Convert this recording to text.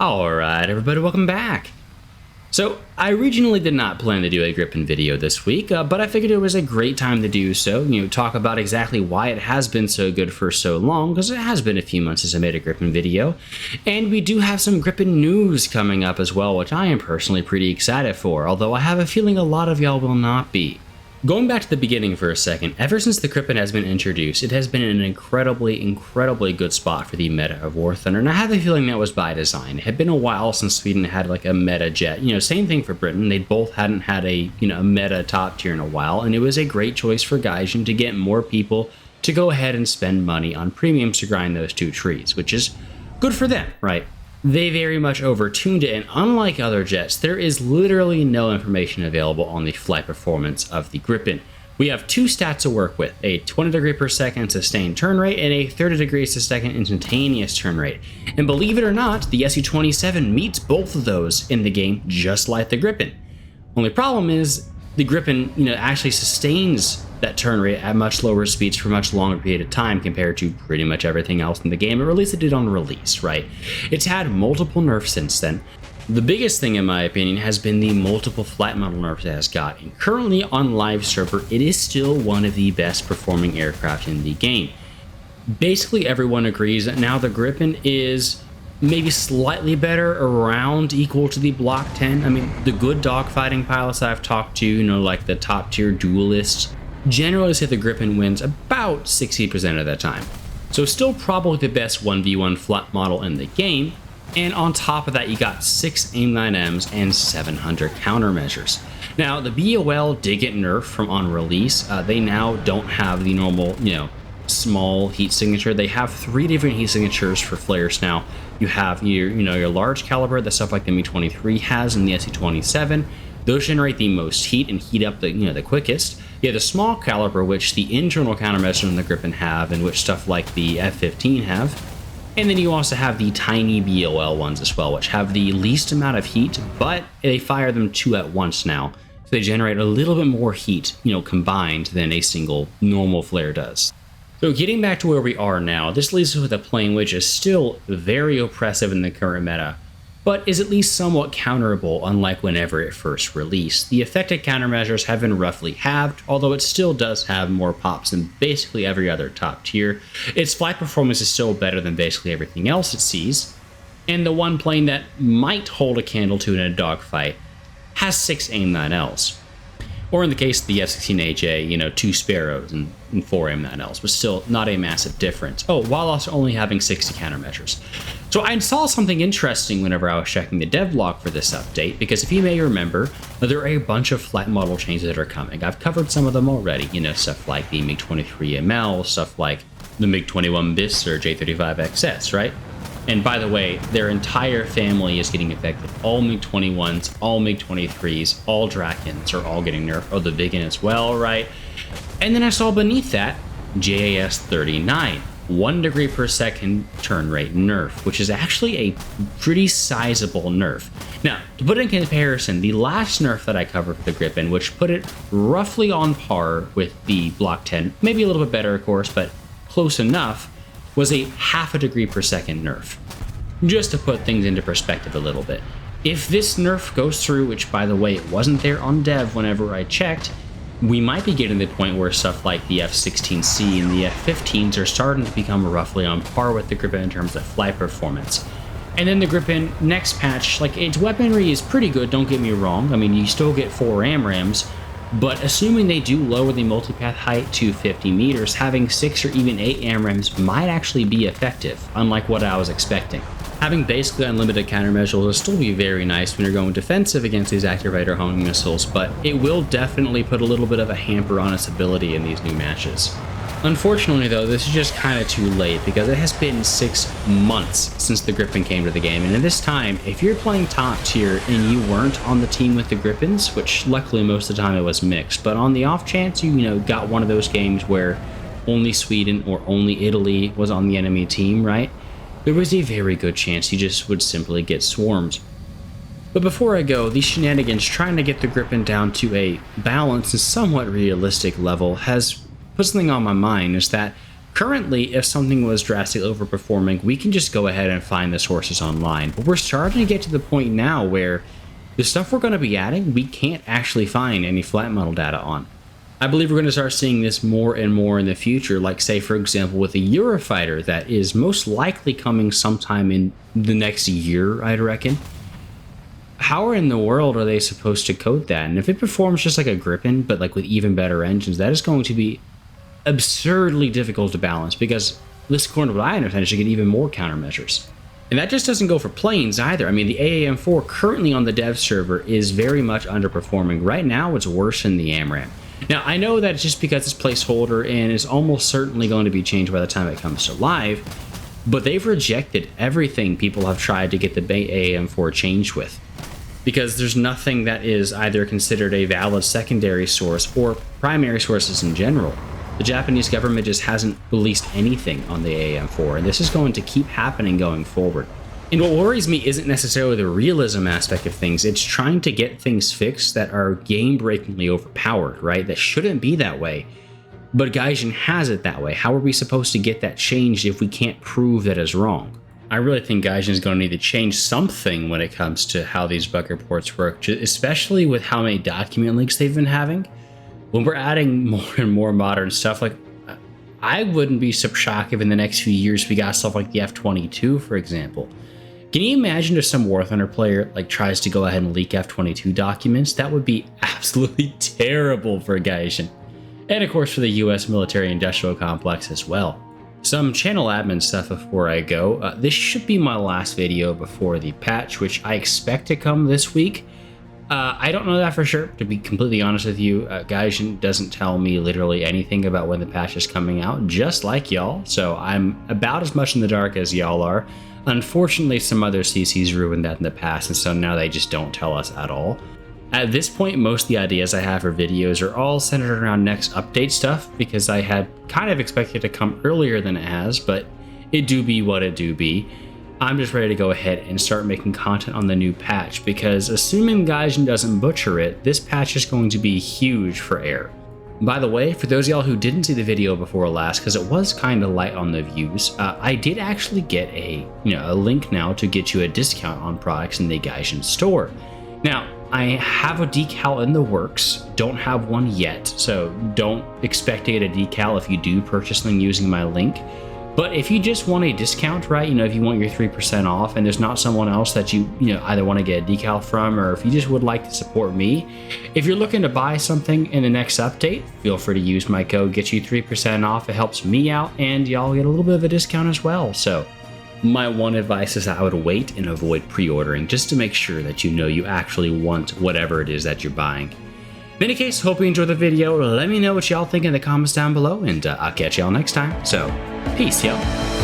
Alright everybody, welcome back! So, I originally did not plan to do a Gripen video this week, but I figured it was a great time to do so, talk about exactly why it has been so good for so long, because it has been a few months since I made a Gripen video, and we do have some Gripen news coming up as well, which I am personally pretty excited for, although I have a feeling a lot of y'all will not be. Going back to the beginning for a second, ever since the Gripen has been introduced, it has been an incredibly good spot for the meta of War Thunder, and I have a feeling that was by design. It had been a while since Sweden had like a meta jet. Same thing for Britain. They both hadn't had a meta top tier in a while, and it was a great choice for Gaijin to get more people to go ahead and spend money on premiums to grind those two trees, which is good for them, right? They very much overtuned it, and unlike other jets, there is literally no information available on the flight performance of the Gripen. We have two stats to work with, a 20 degree per second sustained turn rate and a 30 degrees per second instantaneous turn rate. And believe it or not, the Su-27 meets both of those in the game just like the Gripen. Only problem is, the Gripen, actually sustains that turn rate at much lower speeds for a much longer period of time compared to pretty much everything else in the game, or at least it did on release, right? It's had multiple nerfs since then. The biggest thing, in my opinion, has been the multiple flight model nerfs it has got, and currently on live server, it is still one of the best performing aircraft in the game. Basically, everyone agrees that now the Gripen is maybe slightly better, around equal to the Block 10. I mean, the good dogfighting pilots I've talked to, like the top tier duelists, generally say the Gripen wins about 60% of the time. So still probably the best 1v1 flight model in the game, and on top of that you got 6 AIM-9Ms and 700 countermeasures. Now the BOL did get nerfed from on release. They now don't have the normal, small heat signature. They have 3 different heat signatures for flares now. You have your large caliber, the stuff like the Mi-23 has, and the Su-27. Those generate the most heat and heat up the quickest. You have the small caliber, which the internal countermeasures in the Gripen have, and which stuff like the F-15 have. And then you also have the tiny BOL ones as well, which have the least amount of heat, but they fire them 2 at once now. So they generate a little bit more heat, combined than a single normal flare does. So getting back to where we are now, this leaves us with a plane which is still very oppressive in the current meta, but is at least somewhat counterable, unlike whenever it first released. The affected countermeasures have been roughly halved, although it still does have more pops than basically every other top tier. Its flight performance is still better than basically everything else it sees, and the one plane that might hold a candle to in a dogfight has 6 AIM-9Ls. Or in the case of the F-16AJ, 2 Sparrows and 4 AIM-9Ls, but still not a massive difference. Oh, while also only having 60 countermeasures. So I saw something interesting whenever I was checking the devlog for this update, because if you may remember, there are a bunch of flight model changes that are coming. I've covered some of them already, stuff like the MiG-23ML, stuff like the MiG-21 BIS or J-35XS, right? And by the way, their entire family is getting affected. All MiG-21s, all MiG-23s, all Drakens are all getting nerfed. Oh, the Viggen as well, right? And then I saw beneath that, JAS-39, 1 degree per second turn rate nerf, which is actually a pretty sizable nerf. Now, to put it in comparison, the last nerf that I covered for the Gripen, which put it roughly on par with the Block 10, maybe a little bit better, of course, but close enough, was a 0.5 degree per second nerf. Just to put things into perspective a little bit. If this nerf goes through, which by the way, it wasn't there on dev whenever I checked, we might be getting to the point where stuff like the F-16C and the F-15s are starting to become roughly on par with the Gripen in terms of flight performance. And then the Gripen next patch, its weaponry is pretty good, don't get me wrong. I mean, you still get 4 AMRAAMs, but assuming they do lower the multipath height to 50 meters, having 6 or even 8 AMRAAMs might actually be effective, unlike what I was expecting. Having basically unlimited countermeasures will still be very nice when you're going defensive against these activator homing missiles, but it will definitely put a little bit of a hamper on its ability in these new matches. Unfortunately though, this is just kind of too late, because it has been 6 months since the Gripen came to the game, and at this time, if you're playing top tier and you weren't on the team with the Gripens, which luckily most of the time it was mixed, but on the off chance you got one of those games where only Sweden or only Italy was on the enemy team, right? There was a very good chance you just would simply get swarmed. But before I go, these shenanigans trying to get the Gripen down to a balanced and somewhat realistic level has put something on my mind, is that Currently, if something was drastically overperforming, we can just go ahead and find the sources online. But we're starting to get to the point now where the stuff we're going to be adding, we can't actually find any flat model data on. I believe we're going to start seeing this more and more in the future, like say, for example, with a Eurofighter that is most likely coming sometime in the next year, I'd reckon. How in the world are they supposed to code that? And if it performs just like a Gripen, but like with even better engines, that is going to be absurdly difficult to balance, because this, according to what I understand, should get even more countermeasures. And that just doesn't go for planes either. I mean, the AAM4 currently on the dev server is very much underperforming. Right now, it's worse than the AMRAAM. Now, I know that it's just because it's placeholder and is almost certainly going to be changed by the time it comes to live, but they've rejected everything people have tried to get the AAM4 changed with, because there's nothing that is either considered a valid secondary source or primary sources in general. The Japanese government just hasn't released anything on the AAM4, and this is going to keep happening going forward. And what worries me isn't necessarily the realism aspect of things, it's trying to get things fixed that are game-breakingly overpowered, right? That shouldn't be that way. But Gaijin has it that way. How are we supposed to get that changed if we can't prove that is wrong? I really think Gaijin is going to need to change something when it comes to how these bug reports work, especially with how many document leaks they've been having. When we're adding more and more modern stuff, like I wouldn't be so shocked if in the next few years we got stuff like the F-22, for example. Can you imagine if some War Thunder player like tries to go ahead and leak F-22 documents? That would be absolutely terrible for Gaijin. And of course for the US military industrial complex as well. Some channel admin stuff before I go. This should be my last video before the patch, which I expect to come this week. I don't know that for sure, to be completely honest with you. Gaijin doesn't tell me literally anything about when the patch is coming out, just like y'all, so I'm about as much in the dark as y'all are. Unfortunately, some other CCs ruined that in the past, and so now they just don't tell us at all. At this point, most of the ideas I have for videos are all centered around next update stuff, because I had kind of expected it to come earlier than it has, but it do be what it do be. I'm just ready to go ahead and start making content on the new patch, because assuming Gaijin doesn't butcher it, this patch is going to be huge for air. By the way, for those of y'all who didn't see the video before last, because it was kind of light on the views, I did actually get a link now to get you a discount on products in the Gaijin store. Now, I have a decal in the works, don't have one yet, so don't expect to get a decal if you do purchase them using my link. But if you just want a discount, right, if you want your 3% off and there's not someone else that you either want to get a decal from, or if you just would like to support me, if you're looking to buy something in the next update, feel free to use my code, get you 3% off. It helps me out and y'all get a little bit of a discount as well. So my one advice is I would wait and avoid pre-ordering, just to make sure that you actually want whatever it is that you're buying. In any case, hope you enjoyed the video. Let me know what y'all think in the comments down below, and I'll catch y'all next time. So, peace, y'all.